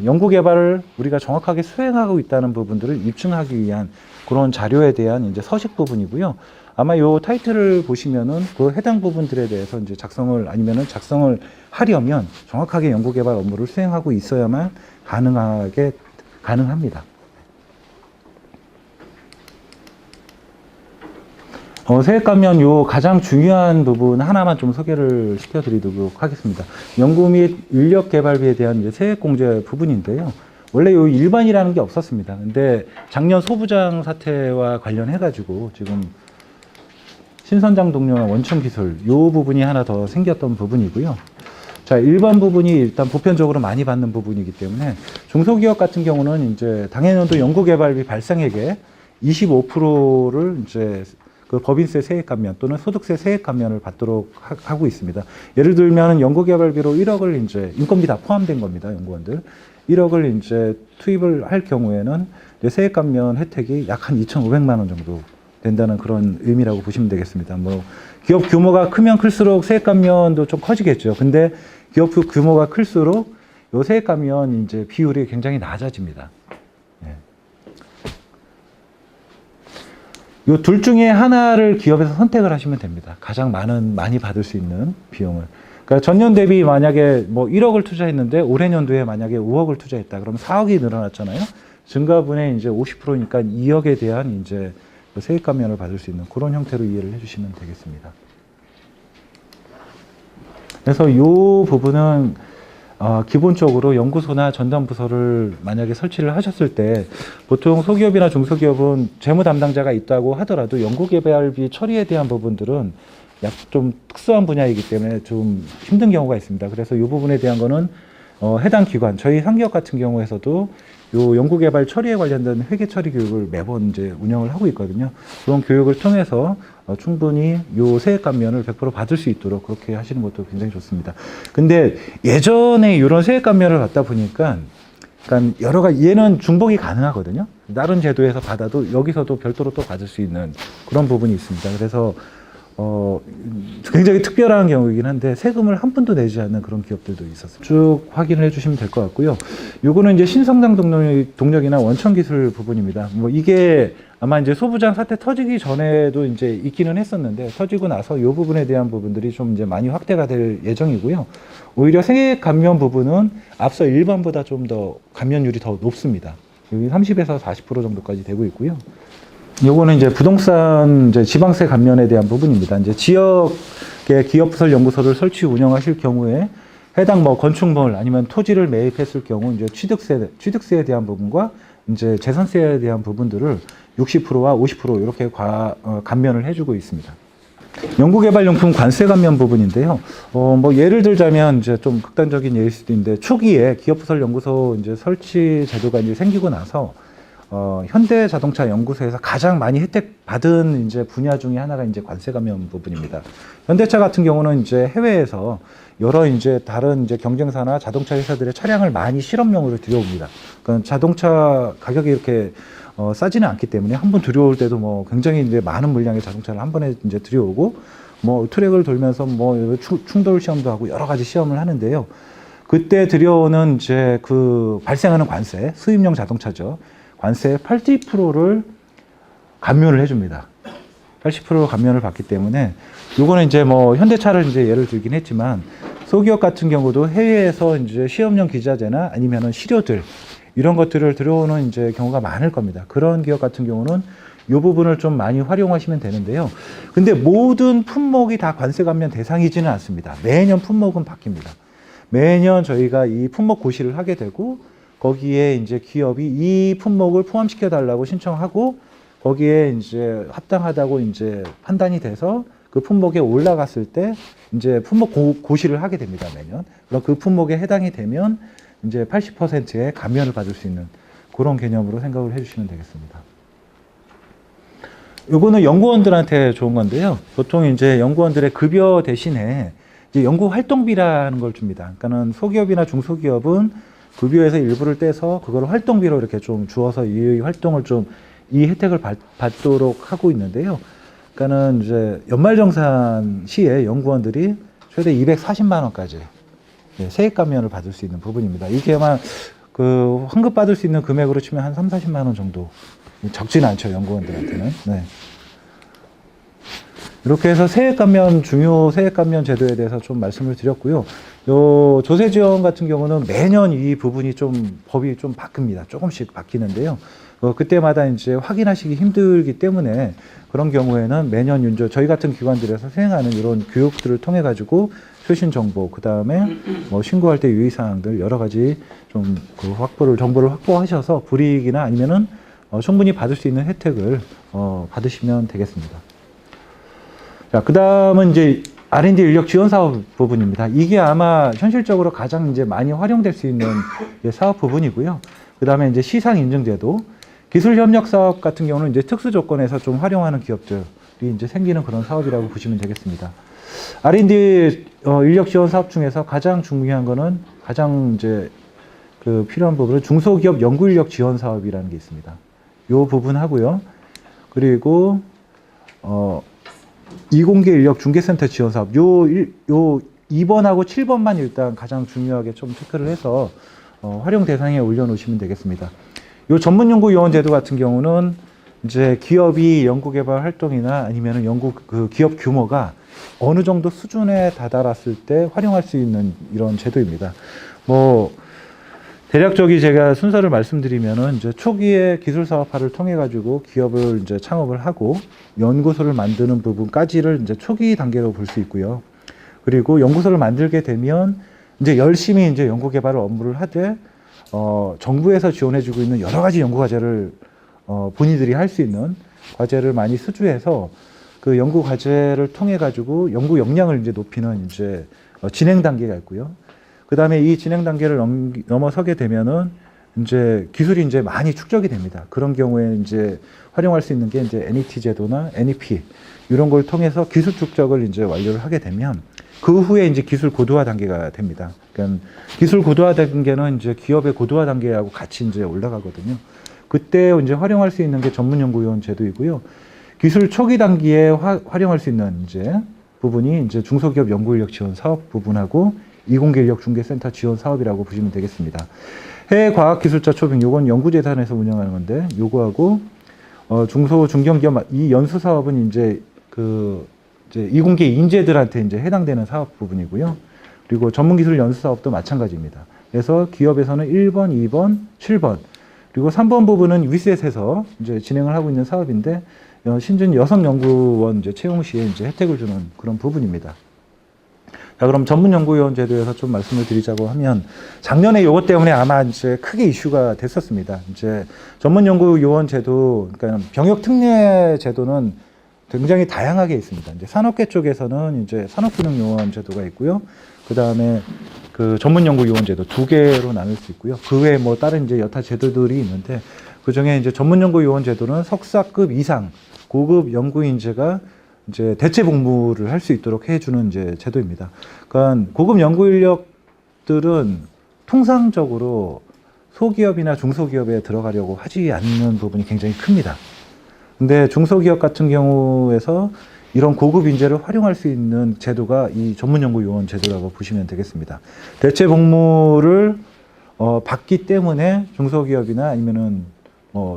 연구 개발을 우리가 정확하게 수행하고 있다는 부분들을 입증하기 위한 그런 자료에 대한 이제 서식 부분이고요. 아마 요 타이틀을 보시면은 그 해당 부분들에 대해서 이제 작성을 하려면 정확하게 연구 개발 업무를 수행하고 있어야만 가능합니다. 세액감면 요 가장 중요한 부분 하나만 좀 소개를 시켜드리도록 하겠습니다. 연구 및 인력 개발비에 대한 이제 세액공제 부분인데요. 원래 요 일반이라는 게 없었습니다. 근데 작년 소부장 사태와 관련해가지고 지금 신선장 동료나 원천 기술 요 부분이 하나 더 생겼던 부분이고요. 자, 일반 부분이 일단 보편적으로 많이 받는 부분이기 때문에 중소기업 같은 경우는 이제 당해년도 연구개발비 발생액의 25%를 이제 그 법인세 세액 감면 또는 소득세 세액 감면을 받도록 하고 있습니다. 예를 들면 연구개발비로 1억을 이제 인건비 다 포함된 겁니다. 연구원들 1억을 이제 투입을 할 경우에는 이제 세액 감면 혜택이 약 한 2,500만 원 정도 된다는 그런 의미라고 보시면 되겠습니다. 뭐 기업 규모가 크면 클수록 세액 감면도 좀 커지겠죠. 근데 기업 규모가 클수록 요 세액 감면 이제 비율이 굉장히 낮아집니다. 요 둘 중에 하나를 기업에서 선택을 하시면 됩니다. 가장 많이 받을 수 있는 비용을. 그러니까 전년 대비 만약에 뭐 1억을 투자했는데 올해 년도에 만약에 5억을 투자했다. 그러면 4억이 늘어났잖아요. 증가분의 이제 50%니까 2억에 대한 이제 세액 감면을 받을 수 있는 그런 형태로 이해를 해주시면 되겠습니다. 그래서 이 부분은 기본적으로 연구소나 전담부서를 만약에 설치를 하셨을 때 보통 소기업이나 중소기업은 재무 담당자가 있다고 하더라도 연구개발비 처리에 대한 부분들은 약 좀 특수한 분야이기 때문에 좀 힘든 경우가 있습니다. 그래서 이 부분에 대한 거는 해당 기관, 저희 상기업 같은 경우에서도 요 연구개발 처리에 관련된 회계 처리 교육을 매번 이제 운영을 하고 있거든요. 그런 교육을 통해서 충분히 요 세액 감면을 100% 받을 수 있도록 그렇게 하시는 것도 굉장히 좋습니다. 근데 예전에 이런 세액 감면을 받다 보니까 그러니까 여러 가지 얘는 중복이 가능하거든요. 다른 제도에서 받아도 여기서도 별도로 또 받을 수 있는 그런 부분이 있습니다. 그래서 굉장히 특별한 경우이긴 한데 세금을 한 푼도 내지 않는 그런 기업들도 있었어요. 쭉 확인을 해주시면 될 것 같고요. 요거는 이제 신성장 동력이나 원천 기술 부분입니다. 뭐 이게 아마 이제 소부장 사태 터지기 전에도 이제 있기는 했었는데 터지고 나서 요 부분에 대한 부분들이 좀 이제 많이 확대가 될 예정이고요. 오히려 세액 감면 부분은 앞서 일반보다 좀 더 감면율이 더 높습니다. 여기 30에서 40% 정도까지 되고 있고요. 요거는 이제 부동산 이제 지방세 감면에 대한 부분입니다. 이제 지역의 기업부설 연구소를 설치 운영하실 경우에 해당 뭐 건축물 아니면 토지를 매입했을 경우 이제 취득세에 대한 부분과 이제 재산세에 대한 부분들을 60%와 50% 이렇게 감면을 해주고 있습니다. 연구개발용품 관세 감면 부분인데요. 뭐 예를 들자면 이제 좀 극단적인 예일 수도 있는데 초기에 기업부설 연구소 이제 설치 제도가 이제 생기고 나서 현대자동차 연구소에서 가장 많이 혜택 받은 이제 분야 중에 하나가 이제 관세 감면 부분입니다. 현대차 같은 경우는 이제 해외에서 여러 이제 다른 이제 경쟁사나 자동차 회사들의 차량을 많이 실험용으로 들여옵니다. 그러니까 자동차 가격이 이렇게 싸지는 않기 때문에 한 번 들여올 때도 뭐 굉장히 이제 많은 물량의 자동차를 한 번에 이제 들여오고 뭐 트랙을 돌면서 뭐 충돌 시험도 하고 여러 가지 시험을 하는데요. 그때 들여오는 이제 그 발생하는 관세, 수입용 자동차죠. 관세의 80%를 감면을 해줍니다. 80% 감면을 받기 때문에 요거는 이제 뭐 현대차를 이제 예를 들긴 했지만 소기업 같은 경우도 해외에서 이제 시험용 기자재나 아니면은 시료들 이런 것들을 들여오는 이제 경우가 많을 겁니다. 그런 기업 같은 경우는 이 부분을 좀 많이 활용하시면 되는데요. 근데 모든 품목이 다 관세 감면 대상이지는 않습니다. 매년 품목은 바뀝니다. 매년 저희가 이 품목 고시를 하게 되고 거기에 이제 기업이 이 품목을 포함시켜 달라고 신청하고 거기에 이제 합당하다고 이제 판단이 돼서 그 품목에 올라갔을 때 이제 품목 고시를 하게 됩니다, 매년. 그럼 그 품목에 해당이 되면 이제 80%의 감면을 받을 수 있는 그런 개념으로 생각을 해주시면 되겠습니다. 요거는 연구원들한테 좋은 건데요. 보통 이제 연구원들의 급여 대신에 이제 연구 활동비라는 걸 줍니다. 그러니까는 소기업이나 중소기업은 급여에서 일부를 떼서 그걸 활동비로 이렇게 좀 주어서 이 활동을 좀 이 혜택을 받도록 하고 있는데요. 그러니까는 이제 연말정산 시에 연구원들이 최대 240만 원까지 세액 감면을 받을 수 있는 부분입니다. 이게 아마 그 환급 받을 수 있는 금액으로 치면 한 3, 40만 원 정도. 적지는 않죠, 연구원들한테는. 네. 이렇게 해서 세액 감면, 중요 세액 감면 제도에 대해서 좀 말씀을 드렸고요. 요 조세 지원 같은 경우는 매년 이 부분이 좀 법이 좀 바뀝니다. 조금씩 바뀌는데요. 그때마다 이제 확인하시기 힘들기 때문에 그런 경우에는 매년 저희 같은 기관들에서 수행하는 이런 교육들을 통해 가지고 최신 정보, 그 다음에 뭐 신고할 때 유의사항들 여러 가지 좀 그 정보를 확보하셔서 불이익이나 아니면은 충분히 받을 수 있는 혜택을 받으시면 되겠습니다. 자, 그 다음은 이제 R&D 인력 지원 사업 부분입니다. 이게 아마 현실적으로 가장 이제 많이 활용될 수 있는 사업 부분이고요. 그 다음에 이제 시상 인증제도, 기술 협력 사업 같은 경우는 이제 특수 조건에서 좀 활용하는 기업들이 이제 생기는 그런 사업이라고 보시면 되겠습니다. R&D 인력 지원 사업 중에서 가장 중요한 거는 가장 이제 그 필요한 부분은 중소기업 연구 인력 지원 사업이라는 게 있습니다. 요 부분 하고요. 그리고 이공계 인력 중개센터 지원 사업, 요 2번하고 7번만 일단 가장 중요하게 좀 체크를 해서 활용 대상에 올려놓으시면 되겠습니다. 요 전문연구요원 제도 같은 경우는 이제 기업이 연구개발 활동이나 아니면은 그 기업 규모가 어느 정도 수준에 다다랐을 때 활용할 수 있는 이런 제도입니다. 뭐 대략적이 제가 순서를 말씀드리면은 이제 초기에 기술 사업화를 통해 가지고 기업을 이제 창업을 하고 연구소를 만드는 부분까지를 이제 초기 단계로 볼 수 있고요. 그리고 연구소를 만들게 되면 이제 열심히 이제 연구 개발을 업무를 하되 정부에서 지원해주고 있는 여러 가지 연구 과제를 본인들이 할 수 있는 과제를 많이 수주해서 그 연구 과제를 통해 가지고 연구 역량을 이제 높이는 이제 진행 단계가 있고요. 그 다음에 이 진행 단계를 넘어서게 되면은 이제 기술이 이제 많이 축적이 됩니다. 그런 경우에 이제 활용할 수 있는 게 이제 NET 제도나 NEP 이런 걸 통해서 기술 축적을 이제 완료를 하게 되면 그 후에 이제 기술 고도화 단계가 됩니다. 그러니까 기술 고도화 단계는 이제 기업의 고도화 단계하고 같이 이제 올라가거든요. 그때 이제 활용할 수 있는 게 전문연구위원 제도이고요. 기술 초기 단계에 활용할 수 있는 이제 부분이 이제 중소기업 연구인력 지원 사업 부분하고 이공계 인력 중개센터 지원 사업이라고 보시면 되겠습니다. 해외 과학기술자 초빙, 요건 연구재단에서 운영하는 건데, 요거하고 중소 중견기업 이 연수 사업은 이제 이제 이공계 인재들한테 이제 해당되는 사업 부분이고요. 그리고 전문기술 연수 사업도 마찬가지입니다. 그래서 기업에서는 1번, 2번, 7번, 그리고 3번 부분은 위셋에서 이제 진행을 하고 있는 사업인데, 신준 여성 연구원 이제 채용 시에 이제 혜택을 주는 그런 부분입니다. 자, 그럼 전문연구위원 제도에서 좀 말씀을 드리자고 하면, 작년에 이것 때문에 아마 이제 크게 이슈가 됐었습니다. 이제 전문연구위원 제도, 그러니까 병역 특례 제도는 굉장히 다양하게 있습니다. 이제 산업계 쪽에서는 이제 산업균형요원 제도가 있고요. 그 다음에 그 전문연구요원 제도 두 개로 나눌 수 있고요. 그 외에 뭐 다른 이제 여타 제도들이 있는데, 그 중에 이제 전문연구요원 제도는 석사급 이상 고급 연구인재가 이제 대체 복무를 할 수 있도록 해주는 이제 제도입니다. 그러니까 고급 연구 인력들은 통상적으로 소기업이나 중소기업에 들어가려고 하지 않는 부분이 굉장히 큽니다. 근데 중소기업 같은 경우에서 이런 고급 인재를 활용할 수 있는 제도가 이 전문연구요원 제도라고 보시면 되겠습니다. 대체 복무를 받기 때문에 중소기업이나 아니면은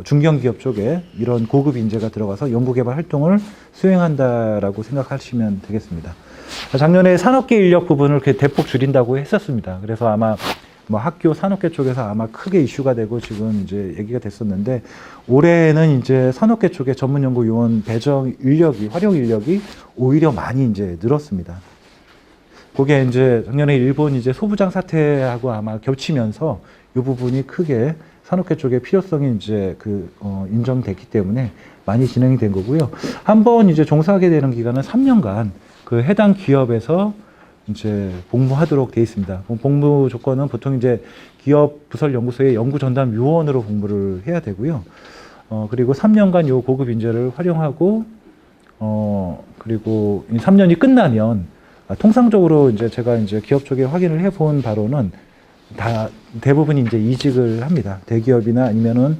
중견기업 쪽에 이런 고급 인재가 들어가서 연구개발 활동을 수행한다라고 생각하시면 되겠습니다. 작년에 산업계 인력 부분을 이렇게 대폭 줄인다고 했었습니다. 그래서 아마 뭐 학교 산업계 쪽에서 아마 크게 이슈가 되고 지금 이제 얘기가 됐었는데, 올해는 이제 산업계 쪽에 전문연구요원 배정 인력이, 활용 인력이 오히려 많이 이제 늘었습니다. 그게 이제 작년에 일본 이제 소부장 사태하고 아마 겹치면서 이 부분이 크게 산업계 쪽의 필요성이 이제 인정됐기 때문에 많이 진행이 된 거고요. 한번 이제 종사하게 되는 기간은 3년간 그 해당 기업에서 이제 복무하도록 되어 있습니다. 복무 조건은 보통 이제 기업 부설 연구소의 연구 전담 요원으로 복무를 해야 되고요. 그리고 3년간 요 고급 인재를 활용하고, 그리고 3년이 끝나면 통상적으로 이제 제가 이제 기업 쪽에 확인을 해본 바로는 대부분이 이제 이직을 합니다. 대기업이나 아니면은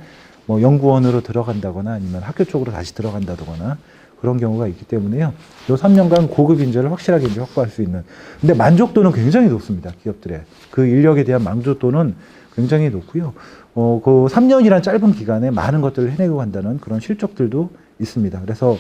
뭐 연구원으로 들어간다거나 아니면 학교 쪽으로 다시 들어간다거나 그런 경우가 있기 때문에요. 요 3년간 고급 인재를 확실하게 이제 확보할 수 있는. 근데 만족도는 굉장히 높습니다. 기업들의. 그 인력에 대한 만족도는 굉장히 높고요. 그 3년이란 짧은 기간에 많은 것들을 해내고 간다는 그런 실적들도 있습니다. 그래서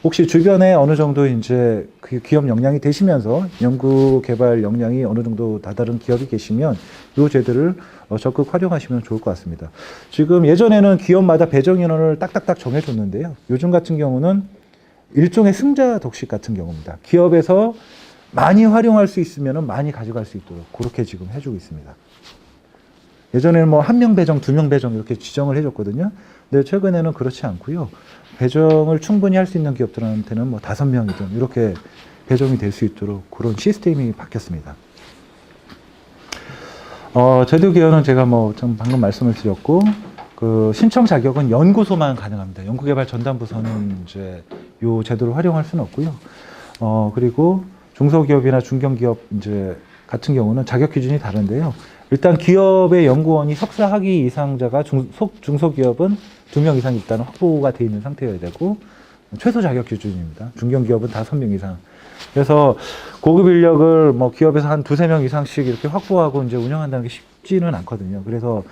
혹시 주변에 어느 정도 이제 그 기업 역량이 되시면서 연구 개발 역량이 어느 정도 다다른 기업이 계시면 이 제도를 적극 활용하시면 좋을 것 같습니다. 지금 예전에는 기업마다 배정 인원을 딱딱딱 정해줬는데요. 요즘 같은 경우는 일종의 승자 독식 같은 경우입니다. 기업에서 많이 활용할 수 있으면 많이 가져갈 수 있도록 그렇게 지금 해주고 있습니다. 예전에는 뭐 1명 배정, 2명 배정 이렇게 지정을 해줬거든요. 근데 최근에는 그렇지 않고요. 배정을 충분히 할 수 있는 기업들한테는 뭐 5명이든 이렇게 배정이 될 수 있도록 그런 시스템이 바뀌었습니다. 제도 개헌은 제가 뭐 좀 방금 말씀을 드렸고, 그 신청 자격은 연구소만 가능합니다. 연구개발 전담부서는 이제 요 제도를 활용할 수는 없고요. 그리고 중소기업이나 중견기업 이제 같은 경우는 자격 기준이 다른데요. 일단 기업의 연구원이 석사 학위 이상자가 중소기업은 2명 이상 일단 확보가 되어 있는 상태여야 되고, 최소 자격 기준입니다. 중견기업은 5명 이상. 그래서 고급 인력을 뭐 기업에서 한 2~3명 이상씩 이렇게 확보하고 이제 운영한다는 게 쉽지는 않거든요. 그래서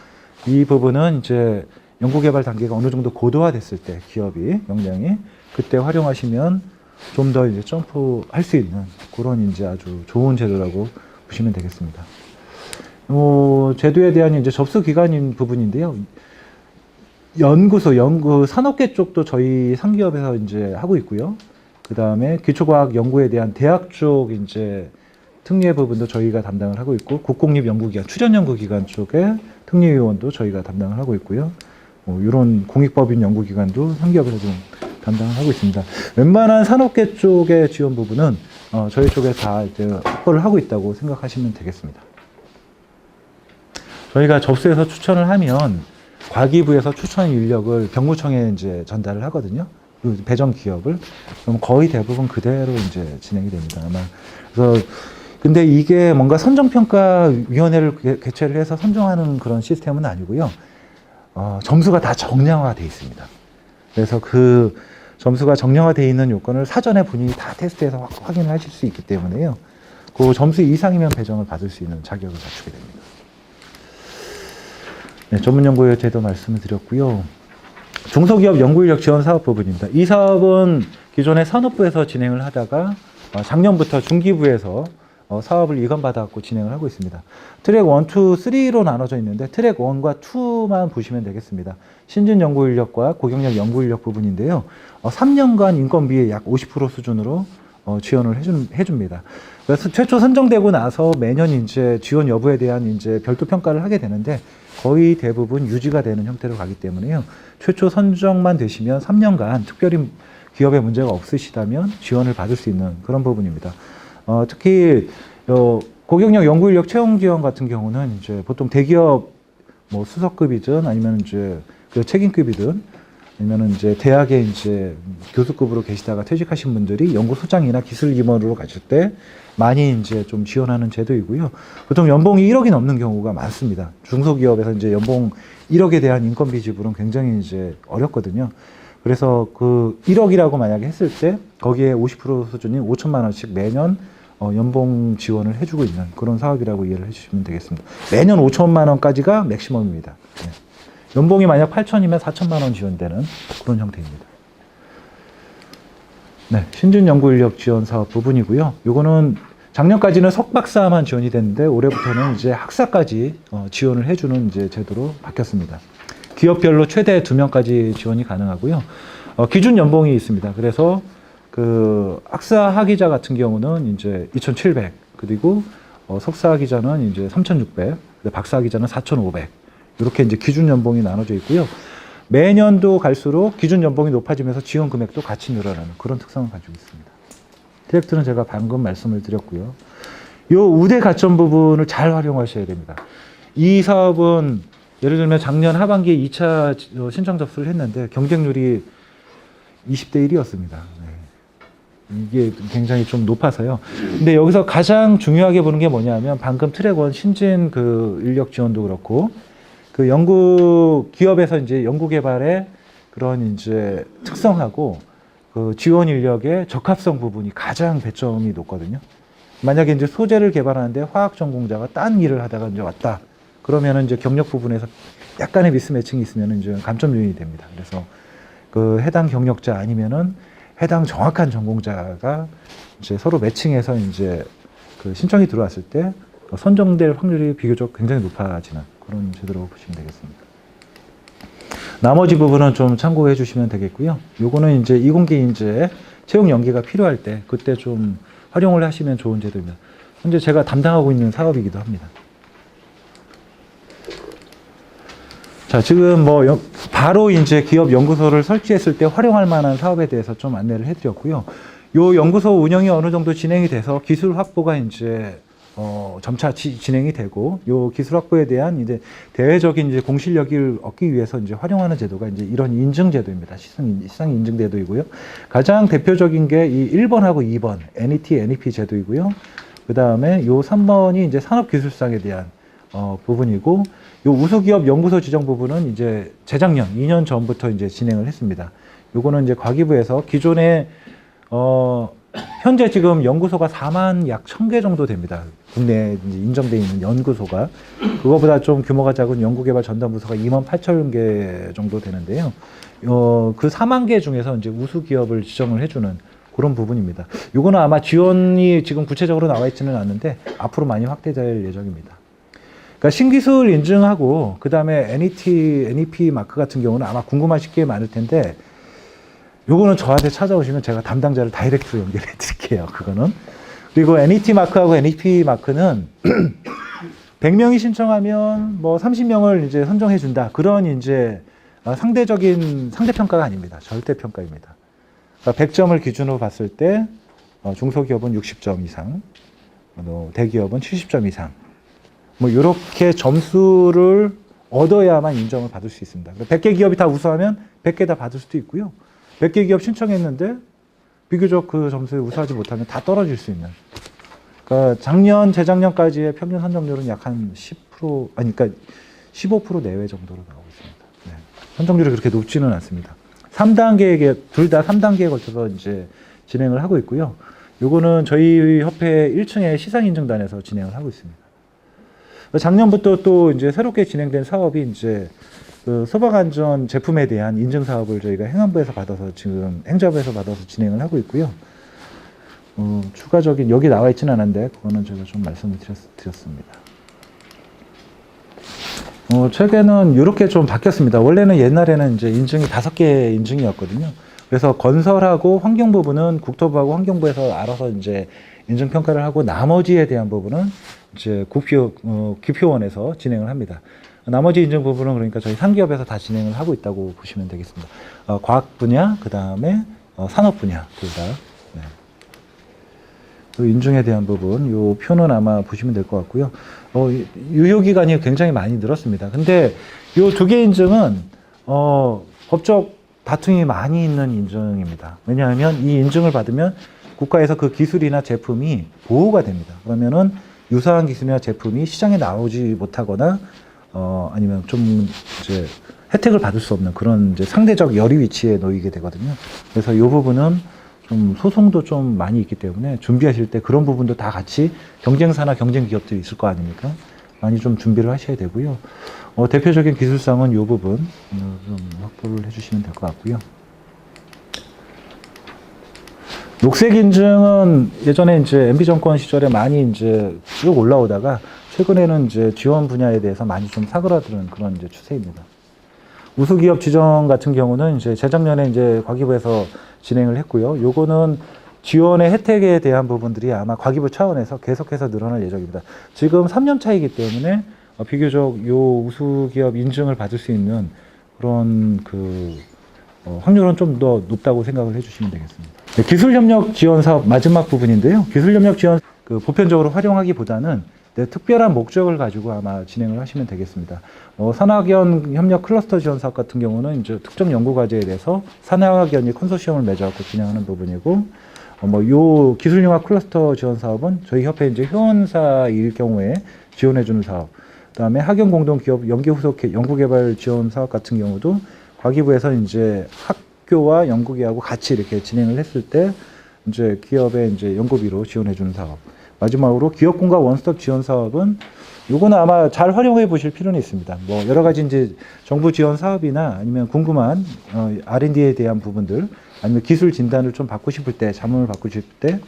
이 부분은 이제 연구개발 단계가 어느 정도 고도화됐을 때 기업이 역량이 그때 활용하시면 좀 더 이제 점프할 수 있는 그런 이제 아주 좋은 제도라고 보시면 되겠습니다. 제도에 대한 이제 접수 기간인 부분인데요. 연구 산업계 쪽도 저희 상기업에서 이제 하고 있고요. 그 다음에 기초과학 연구에 대한 대학 쪽 이제 특례 부분도 저희가 담당을 하고 있고, 국공립연구기관, 출연연구기관 쪽에 특례위원도 저희가 담당을 하고 있고요. 이런 공익법인 연구기관도 상기업에서 좀 담당을 하고 있습니다. 웬만한 산업계 쪽의 지원 부분은 저희 쪽에 다 이제 확보를 하고 있다고 생각하시면 되겠습니다. 저희가 접수해서 추천을 하면 과기부에서 추천 인력을 병무청에 이제 전달을 하거든요. 그 배정 기업을. 그럼 거의 대부분 그대로 이제 진행이 됩니다. 아마. 그래서 근데 이게 뭔가 선정평가위원회를 개최를 해서 선정하는 그런 시스템은 아니고요. 점수가 다 정량화되어 있습니다. 그래서 그 점수가 정량화되어 있는 요건을 사전에 본인이 다 테스트해서 확인을 하실 수 있기 때문에요. 그 점수 이상이면 배정을 받을 수 있는 자격을 갖추게 됩니다. 네, 전문연구회 제도 말씀을 드렸고요. 중소기업 연구인력 지원 사업 부분입니다. 이 사업은 기존에 산업부에서 진행을 하다가 작년부터 중기부에서 사업을 이관받아갖고 진행을 하고 있습니다. 트랙 1, 2, 3로 나눠져 있는데 트랙 1과 2만 보시면 되겠습니다. 신진 연구인력과 고경력 연구인력 부분인데요. 3년간 인건비 약 50% 수준으로 지원을 해줍니다. 그래서 최초 선정되고 나서 매년 이제 지원 여부에 대한 이제 별도 평가를 하게 되는데 거의 대부분 유지가 되는 형태로 가기 때문에요. 최초 선정만 되시면 3년간 특별히 기업에 문제가 없으시다면 지원을 받을 수 있는 그런 부분입니다. 특히 고경력 연구인력 채용 지원 같은 경우는 이제 보통 대기업 뭐 수석급이든 아니면 이제 그 책임급이든 아니면 이제 대학에 이제 교수급으로 계시다가 퇴직하신 분들이 연구소장이나 기술임원으로 가실 때 많이 이제 좀 지원하는 제도이고요. 보통 연봉이 1억이 넘는 경우가 많습니다. 중소기업에서 이제 연봉 1억에 대한 인건비 지불은 굉장히 이제 어렵거든요. 그래서 그 1억이라고 만약에 했을 때 거기에 50% 수준인 5천만 원씩 매년 연봉 지원을 해주고 있는 그런 사업이라고 이해를 해주시면 되겠습니다. 매년 5천만 원까지가 맥시멈입니다. 네. 연봉이 만약 8천이면 4천만 원 지원되는 그런 형태입니다. 네, 신준 연구인력 지원 사업 부분이고요. 요거는 작년까지는 석박사만 지원이 됐는데 올해부터는 이제 학사까지 지원을 해주는 이제 제도로 바뀌었습니다. 기업별로 최대 2명까지 지원이 가능하고요. 기준 연봉이 있습니다. 그래서 그 학사 학위자 같은 경우는 이제 2,700, 그리고 석사 학위자는 이제 3,600, 박사 학위자는 4,500. 이렇게 이제 기준 연봉이 나눠져 있고요. 매년도 갈수록 기준 연봉이 높아지면서 지원 금액도 같이 늘어나는 그런 특성을 가지고 있습니다. 디렉트는 제가 방금 말씀을 드렸고요. 이 우대 가점 부분을 잘 활용하셔야 됩니다. 이 사업은 예를 들면 작년 하반기에 2차 신청 접수를 했는데 경쟁률이 20대 1이었습니다. 네. 이게 굉장히 좀 높아서요. 근데 여기서 가장 중요하게 보는 게 뭐냐면 방금 트랙 1 신진 그 인력 지원도 그렇고 그 연구 기업에서 이제 연구 개발의 그런 이제 특성하고 그 지원 인력의 적합성 부분이 가장 배점이 높거든요. 만약에 이제 소재를 개발하는데 화학 전공자가 딴 일을 하다가 이제 왔다. 그러면은 이제 경력 부분에서 약간의 미스매칭이 있으면 이제 감점 요인이 됩니다. 그래서 그 해당 경력자 아니면은 해당 정확한 전공자가 이제 서로 매칭해서 이제 그 신청이 들어왔을 때 선정될 확률이 비교적 굉장히 높아지는 그런 제도라고 보시면 되겠습니다. 나머지 부분은 좀 참고해 주시면 되겠고요. 요거는 이제 이공계 인재 채용 연계가 필요할 때 그때 좀 활용을 하시면 좋은 제도입니다. 현재 제가 담당하고 있는 사업이기도 합니다. 자, 지금 뭐 바로 이제 기업 연구소를 설치했을 때 활용할 만한 사업에 대해서 좀 안내를 해드렸고요. 요 연구소 운영이 어느 정도 진행이 돼서 기술 확보가 이제 점차 진행이 되고 요 기술 확보에 대한 이제 대외적인 이제 공실력을 얻기 위해서 이제 활용하는 제도가 이제 이런 인증 제도입니다. 시상 인증 제도이고요. 가장 대표적인 게 이 1번하고 2번 NET, NEP 제도이고요. 그 다음에 요 3번이 이제 산업기술상에 대한 부분이고 요 우수기업 연구소 지정 부분은 이제 재작년 2년 전부터 이제 진행을 했습니다. 요거는 이제 과기부에서 기존에 현재 지금 연구소가 4만 약 1,000개 정도 됩니다. 국내에 이제 인정되어 있는 연구소가. 그거보다 좀 규모가 작은 연구개발 전담부서가 2만 8천 개 정도 되는데요. 그 4만 개 중에서 이제 우수기업을 지정을 해주는 그런 부분입니다. 이거는 아마 지원이 지금 구체적으로 나와 있지는 않는데 앞으로 많이 확대될 예정입니다. 그러니까 신기술 인증하고 그 다음에 NET, NEP 마크 같은 경우는 아마 궁금하실 게 많을 텐데 요거는 저한테 찾아오시면 제가 담당자를 다이렉트로 연결해 드릴게요. 그거는. 그리고 NET 마크하고 NEP 마크는 100명이 신청하면 뭐 30명을 이제 선정해 준다. 그런 이제 상대적인 상대평가가 아닙니다. 절대평가입니다. 그러니까 100점을 기준으로 봤을 때 중소기업은 60점 이상, 대기업은 70점 이상. 뭐 이렇게 점수를 얻어야만 인정을 받을 수 있습니다. 100개 기업이 다 우수하면 100개 다 받을 수도 있고요. 100개 기업 신청했는데 비교적 그 점수에 우수하지 못하면 다 떨어질 수 있는. 그러니까 작년, 재작년까지의 평균 선정률은 약 한 10%, 아니, 그러니까 15% 내외 정도로 나오고 있습니다. 네. 선정률이 그렇게 높지는 않습니다. 3단계에, 둘 다 3단계에 걸쳐서 이제 진행을 하고 있고요. 요거는 저희 협회 1층의 시상인증단에서 진행을 하고 있습니다. 작년부터 또 이제 새롭게 진행된 사업이 이제 그 소방안전 제품에 대한 인증 사업을 저희가 행안부에서 받아서 지금 행자부에서 받아서 진행을 하고 있고요. 추가적인 여기 나와 있지는 않은데 그거는 제가 좀 말씀을 드렸습니다. 최근에는 이렇게 좀 바뀌었습니다. 원래는 옛날에는 이제 인증이 5개 인증이었거든요. 그래서 건설하고 환경 부분은 국토부하고 환경부에서 알아서 이제 인증 평가를 하고 나머지에 대한 부분은 이제 기표원에서 진행을 합니다. 나머지 인증 부분은 그러니까 저희 상기업에서 다 진행을 하고 있다고 보시면 되겠습니다. 과학 분야, 그 다음에 산업 분야 둘 다. 네. 그 인증에 대한 부분, 요 표는 아마 보시면 될 것 같고요. 유효 기간이 굉장히 많이 늘었습니다. 근데 요 2개 인증은 법적 다툼이 많이 있는 인증입니다. 왜냐하면 이 인증을 받으면 국가에서 그 기술이나 제품이 보호가 됩니다. 그러면은 유사한 기술이나 제품이 시장에 나오지 못하거나 아니면 좀 이제 혜택을 받을 수 없는 그런 이제 상대적 열의 위치에 놓이게 되거든요. 그래서 이 부분은 좀 소송도 좀 많이 있기 때문에 준비하실 때 그런 부분도 다 같이 경쟁사나 경쟁 기업들이 있을 거 아닙니까? 많이 좀 준비를 하셔야 되고요. 대표적인 기술상은 이 부분 좀 확보를 해주시면 될 것 같고요. 녹색 인증은 예전에 이제 MB 정권 시절에 많이 이제 쭉 올라오다가 최근에는 이제 지원 분야에 대해서 많이 좀 사그라드는 그런 이제 추세입니다. 우수기업 지정 같은 경우는 이제 재작년에 이제 과기부에서 진행을 했고요. 요거는 지원의 혜택에 대한 부분들이 아마 과기부 차원에서 계속해서 늘어날 예정입니다. 지금 3년 차이기 때문에 비교적 요 우수기업 인증을 받을 수 있는 그런 확률은 좀 더 높다고 생각을 해주시면 되겠습니다. 네, 기술협력 지원 사업 마지막 부분인데요. 기술협력 지원 보편적으로 활용하기보다는 특별한 목적을 가지고 아마 진행을 하시면 되겠습니다. 산학연 협력 클러스터 지원 사업 같은 경우는 이제 특정 연구 과제에 대해서 산학연이 컨소시엄을 맺어갖고 진행하는 부분이고, 요 기술융합 클러스터 지원 사업은 저희 협회 이제 회원사일 경우에 지원해주는 사업. 그다음에 학연 공동 기업 연계 후속 연구 개발 지원 사업 같은 경우도 과기부에서 이제 학교와 연구기하고 같이 이렇게 진행을 했을 때 이제 기업의 이제 연구비로 지원해 주는 사업. 마지막으로 기업군과 원스톱 지원 사업은 요거는 아마 잘 활용해 보실 필요는 있습니다. 뭐 여러 가지 이제 정부 지원 사업이나 아니면 궁금한 R&D에 대한 부분들 아니면 기술 진단을 좀 받고 싶을 때 자문을 받고 싶을 때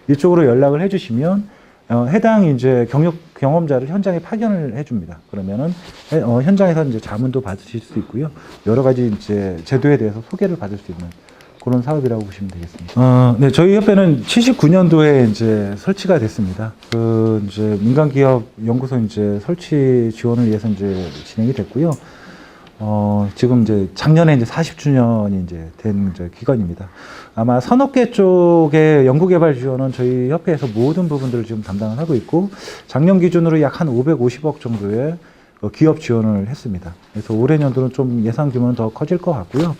이쪽으로 연락을 해주시면 해당 이제 경험자를 현장에 파견을 해줍니다. 그러면은 현장에서 이제 자문도 받으실 수 있고요. 여러 가지 이제 제도에 대해서 소개를 받을 수 있는 그런 사업이라고 보시면 되겠습니다. 네, 저희 협회는 79년도에 이제 설치가 됐습니다. 그 이제 민간기업 연구소 이제 설치 지원을 위해서 이제 진행이 됐고요. 지금 이제 작년에 이제 40주년이 이제 된 이제 기관입니다. 아마 산업계 쪽의 연구개발 지원은 저희 협회에서 모든 부분들을 지금 담당을 하고 있고, 작년 기준으로 약 한 550억 정도의 기업 지원을 했습니다. 그래서 올해 년도는 좀 예상 규모는 더 커질 것 같고요.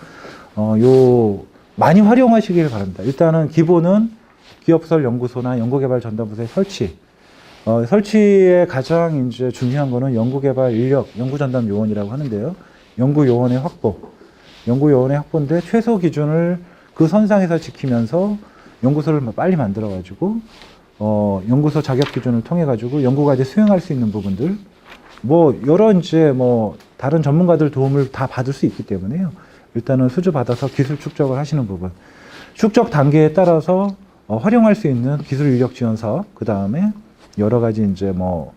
많이 활용하시길 바랍니다. 일단은 기본은 기업설 연구소나 연구개발 전담부서의 설치. 설치에 가장 이제 중요한 거는 연구개발 인력, 연구전담 요원이라고 하는데요. 연구요원의 확보. 연구요원의 확보인데 최소 기준을 그 선상에서 지키면서 연구소를 빨리 만들어가지고, 연구소 자격 기준을 통해가지고 연구과제 수행할 수 있는 부분들, 뭐, 여러 이제 뭐, 다른 전문가들 도움을 다 받을 수 있기 때문에요. 일단은 수주받아서 기술 축적을 하시는 부분. 축적 단계에 따라서 활용할 수 있는 기술 인력 지원 사업, 그 다음에 여러 가지 이제 뭐,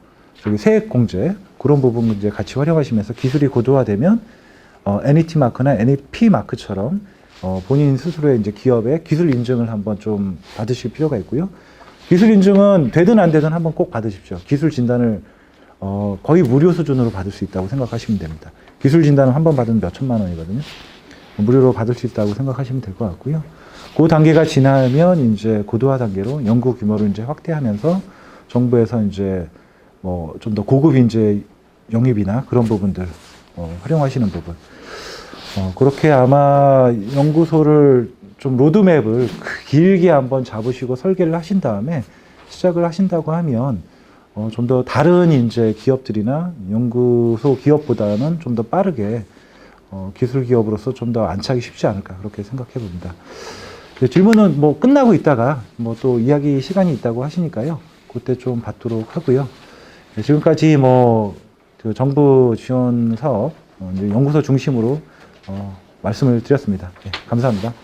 세액 공제, 그런 부분 이제 같이 활용하시면서 기술이 고도화되면, NET 마크나 NEP 마크처럼, 본인 스스로의 이제 기업의 기술 인증을 한번 좀 받으실 필요가 있고요. 기술 인증은 되든 안 되든 한번 꼭 받으십시오. 기술 진단을, 거의 무료 수준으로 받을 수 있다고 생각하시면 됩니다. 기술 진단은 한 번 받으면 몇 천만 원이거든요. 무료로 받을 수 있다고 생각하시면 될 것 같고요. 그 단계가 지나면 이제 고도화 단계로 연구 규모를 이제 확대하면서 정부에서 이제 뭐 좀 더 고급 이제 영입이나 그런 부분들 활용하시는 부분. 그렇게 아마 연구소를 좀 로드맵을 길게 한번 잡으시고 설계를 하신 다음에 시작을 하신다고 하면 좀 더 다른 이제 기업들이나 연구소 기업보다는 좀 더 빠르게 기술 기업으로서 좀 더 안착이 쉽지 않을까 그렇게 생각해 봅니다. 질문은 뭐 끝나고 있다가 뭐 또 이야기 시간이 있다고 하시니까요. 그때 좀 받도록 하고요. 지금까지 뭐 그 정부 지원 사업 연구소 중심으로 말씀을 드렸습니다. 감사합니다.